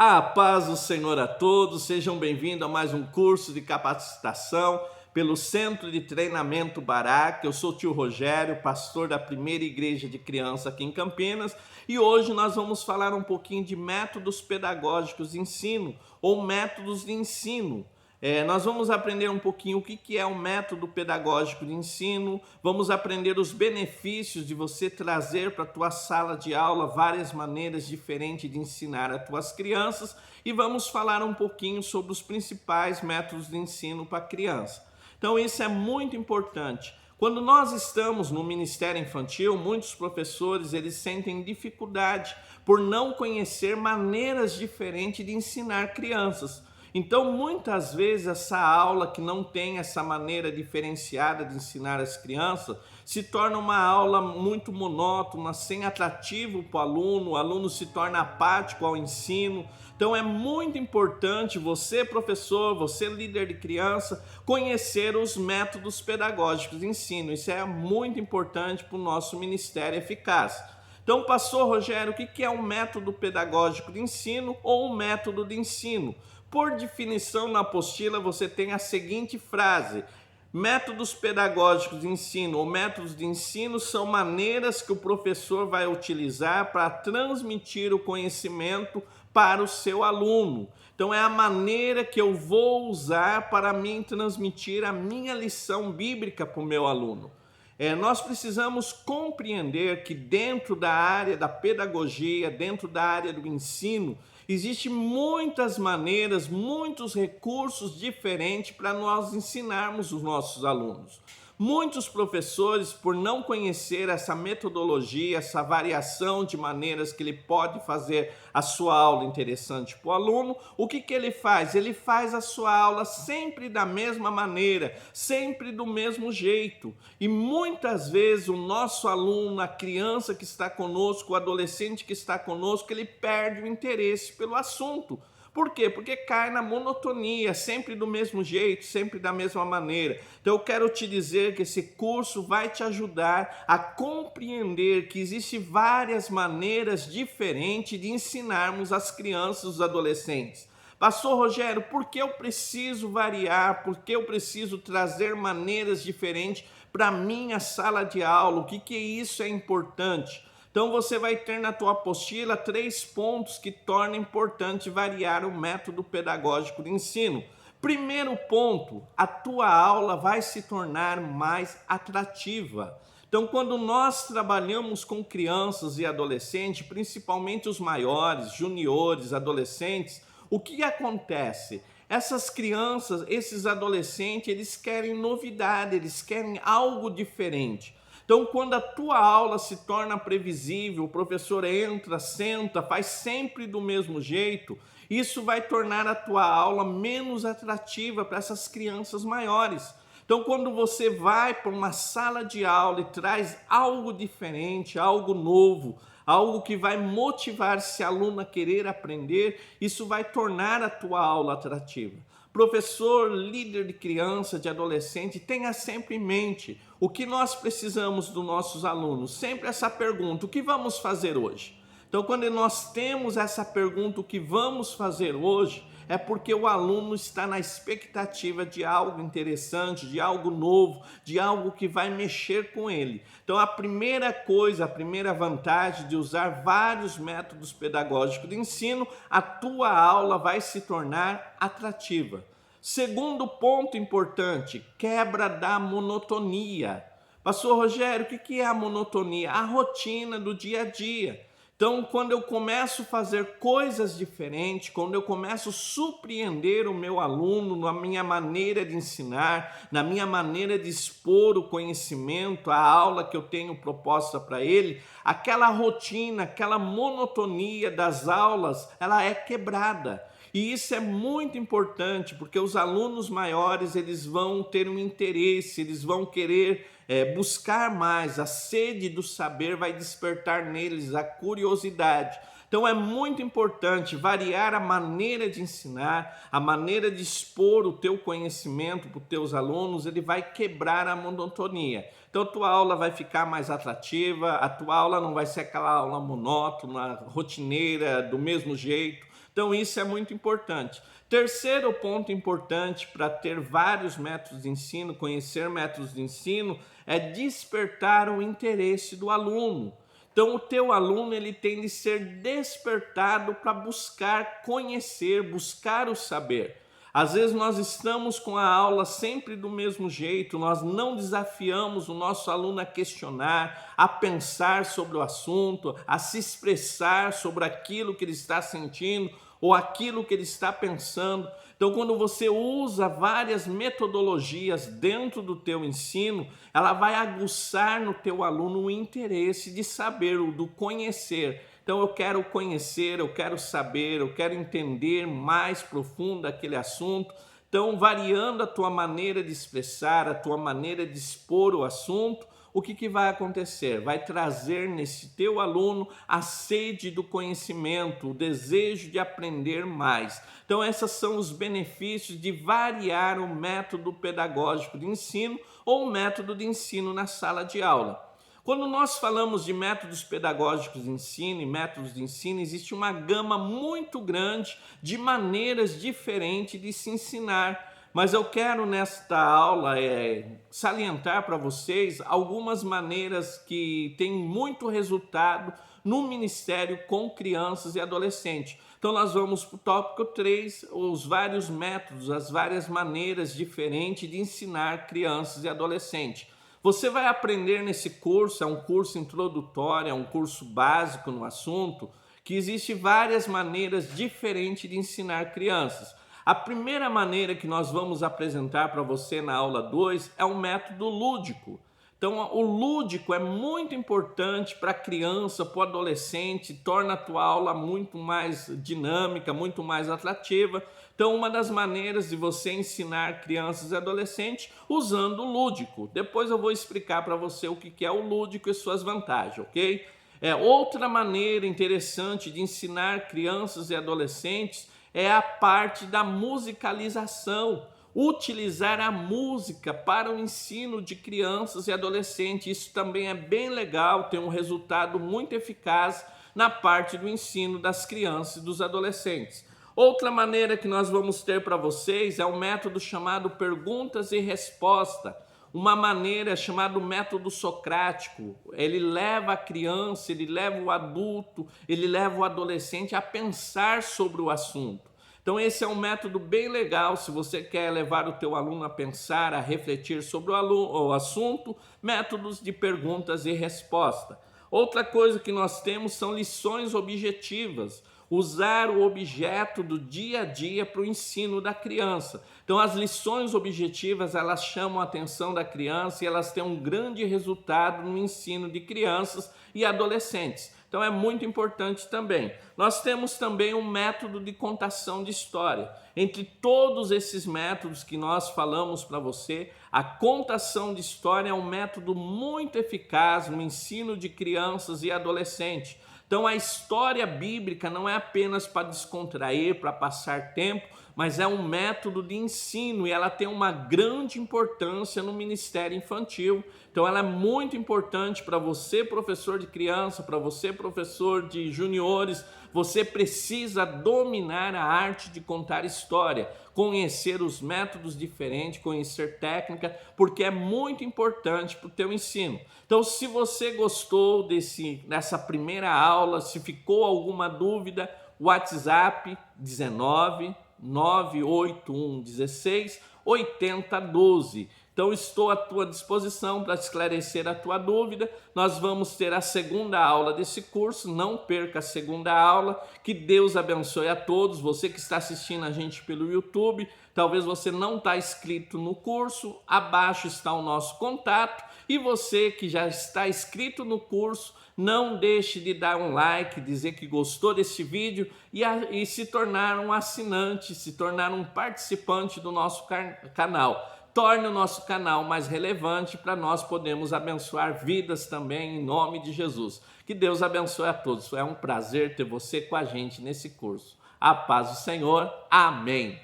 A paz do Senhor a todos, sejam bem-vindos a mais um curso de capacitação pelo Centro de Treinamento Barak. Eu sou o tio Rogério, pastor da primeira igreja de criança aqui em Campinas, e hoje nós vamos falar um pouquinho de métodos pedagógicos de ensino ou métodos de ensino. Nós vamos aprender um pouquinho o que é um método pedagógico de ensino, vamos aprender os benefícios de você trazer para a tua sala de aula várias maneiras diferentes de ensinar as tuas crianças e vamos falar um pouquinho sobre os principais métodos de ensino para a criança. Então isso é muito importante. Quando nós estamos no Ministério Infantil, muitos professores eles sentem dificuldade por não conhecer maneiras diferentes de ensinar crianças. Então, muitas vezes, essa aula que não tem essa maneira diferenciada de ensinar as crianças se torna uma aula muito monótona, sem atrativo para o aluno se torna apático ao ensino. Então, é muito importante você, professor, você, líder de criança, conhecer os métodos pedagógicos de ensino. Isso é muito importante para o nosso ministério eficaz. Então, pastor Rogério, o que é um método pedagógico de ensino ou um método de ensino? Por definição, na apostila você tem a seguinte frase: métodos pedagógicos de ensino ou métodos de ensino são maneiras que o professor vai utilizar para transmitir o conhecimento para o seu aluno. Então é a maneira que eu vou usar para mim transmitir a minha lição bíblica para o meu aluno. Nós precisamos compreender que dentro da área da pedagogia, dentro da área do ensino, existem muitas maneiras, muitos recursos diferentes para nós ensinarmos os nossos alunos. Muitos professores, por não conhecer essa metodologia, essa variação de maneiras que ele pode fazer a sua aula interessante para o aluno, o que ele faz? Ele faz a sua aula sempre da mesma maneira, sempre do mesmo jeito. E muitas vezes o nosso aluno, a criança que está conosco, o adolescente que está conosco, ele perde o interesse pelo assunto. Por quê? Porque cai na monotonia, sempre do mesmo jeito, sempre da mesma maneira. Então eu quero te dizer que esse curso vai te ajudar a compreender que existem várias maneiras diferentes de ensinarmos as crianças e os adolescentes. Pastor Rogério, por que eu preciso variar? Por que eu preciso trazer maneiras diferentes para a minha sala de aula? O que isso é importante? Então você vai ter na tua apostila 3 pontos que tornam importante variar o método pedagógico de ensino. Primeiro ponto, a tua aula vai se tornar mais atrativa. Então, quando nós trabalhamos com crianças e adolescentes, principalmente os maiores, juniores, adolescentes, o que acontece? Essas crianças, esses adolescentes, eles querem novidade, eles querem algo diferente. Então, quando a tua aula se torna previsível, o professor entra, senta, faz sempre do mesmo jeito, isso vai tornar a tua aula menos atrativa para essas crianças maiores. Então, quando você vai para uma sala de aula e traz algo diferente, algo novo, algo que vai motivar esse aluno a querer aprender, isso vai tornar a tua aula atrativa. Professor, líder de criança, de adolescente, tenha sempre em mente o que nós precisamos dos nossos alunos. Sempre essa pergunta: o que vamos fazer hoje? Então, quando nós temos essa pergunta, o que vamos fazer hoje, é porque o aluno está na expectativa de algo interessante, de algo novo, de algo que vai mexer com ele. Então, a primeira coisa, a primeira vantagem de usar vários métodos pedagógicos de ensino, a tua aula vai se tornar atrativa. Segundo ponto importante, quebra da monotonia. Pastor Rogério, o que é a monotonia? A rotina do dia a dia. Então, quando eu começo a fazer coisas diferentes, quando eu começo a surpreender o meu aluno na minha maneira de ensinar, na minha maneira de expor o conhecimento, a aula que eu tenho proposta para ele, aquela rotina, aquela monotonia das aulas, ela é quebrada. E isso é muito importante, porque os alunos maiores, eles vão ter um interesse, eles vão querer buscar mais, a sede do saber vai despertar neles a curiosidade. Então é muito importante variar a maneira de ensinar, a maneira de expor o teu conhecimento para os teus alunos, ele vai quebrar a monotonia. Então, a tua aula vai ficar mais atrativa, a tua aula não vai ser aquela aula monótona, rotineira, do mesmo jeito. Então, isso é muito importante. Terceiro ponto importante para ter vários métodos de ensino, conhecer métodos de ensino, é despertar o interesse do aluno. Então, o teu aluno ele tem de ser despertado para buscar conhecer, buscar o saber. Às vezes nós estamos com a aula sempre do mesmo jeito, nós não desafiamos o nosso aluno a questionar, a pensar sobre o assunto, a se expressar sobre aquilo que ele está sentindo ou aquilo que ele está pensando. Então, quando você usa várias metodologias dentro do teu ensino, ela vai aguçar no teu aluno o interesse de saber, do conhecer. Então, eu quero conhecer, eu quero saber, eu quero entender mais profundo aquele assunto. Então, variando a tua maneira de expressar, a tua maneira de expor o assunto, o que vai acontecer? Vai trazer nesse teu aluno a sede do conhecimento, o desejo de aprender mais. Então, esses são os benefícios de variar o método pedagógico de ensino ou o método de ensino na sala de aula. Quando nós falamos de métodos pedagógicos de ensino e métodos de ensino, existe uma gama muito grande de maneiras diferentes de se ensinar. Mas eu quero nesta aula salientar para vocês algumas maneiras que têm muito resultado no ministério com crianças e adolescentes. Então nós vamos para o tópico 3, os vários métodos, as várias maneiras diferentes de ensinar crianças e adolescentes. Você vai aprender nesse curso, é um curso introdutório, é um curso básico no assunto, que existe várias maneiras diferentes de ensinar crianças. A primeira maneira que nós vamos apresentar para você na aula 2 é um método lúdico. Então, o lúdico é muito importante para a criança, para o adolescente, torna a tua aula muito mais dinâmica, muito mais atrativa. Então, uma das maneiras de você ensinar crianças e adolescentes usando o lúdico. Depois eu vou explicar para você o que é o lúdico e suas vantagens, ok? Outra maneira interessante de ensinar crianças e adolescentes é a parte da musicalização. Utilizar a música para o ensino de crianças e adolescentes. Isso também é bem legal, tem um resultado muito eficaz na parte do ensino das crianças e dos adolescentes. Outra maneira que nós vamos ter para vocês é um método chamado perguntas e resposta. Uma maneira chamada método socrático. Ele leva a criança, ele leva o adulto, ele leva o adolescente a pensar sobre o assunto. Então esse é um método bem legal se você quer levar o teu aluno a pensar, a refletir sobre o assunto, métodos de perguntas e resposta. Outra coisa que nós temos são lições objetivas, usar o objeto do dia a dia para o ensino da criança. Então as lições objetivas, elas chamam a atenção da criança e elas têm um grande resultado no ensino de crianças e adolescentes. Então é muito importante também. Nós temos também um método de contação de história. Entre todos esses métodos que nós falamos para você, a contação de história é um método muito eficaz no ensino de crianças e adolescentes. Então a história bíblica não é apenas para descontrair, para passar tempo, mas é um método de ensino e ela tem uma grande importância no ministério infantil. Então ela é muito importante para você, professor de criança, para você, professor de juniores. Você precisa dominar a arte de contar história, conhecer os métodos diferentes, conhecer técnica, porque é muito importante para o teu ensino. Então, se você gostou dessa primeira aula, se ficou alguma dúvida, WhatsApp 19 981 16 80 12. Então estou à tua disposição para esclarecer a tua dúvida. Nós vamos ter a segunda aula desse curso, não perca a segunda aula. Que Deus abençoe a todos. Você que está assistindo a gente pelo YouTube, talvez você não está inscrito no curso, abaixo está o nosso contato. E você que já está inscrito no curso, não deixe de dar um like, dizer que gostou desse vídeo e se tornar um assinante, se tornar um participante do nosso canal. Torne o nosso canal mais relevante para nós podermos abençoar vidas também em nome de Jesus. Que Deus abençoe a todos. É um prazer ter você com a gente nesse curso. A paz do Senhor. Amém.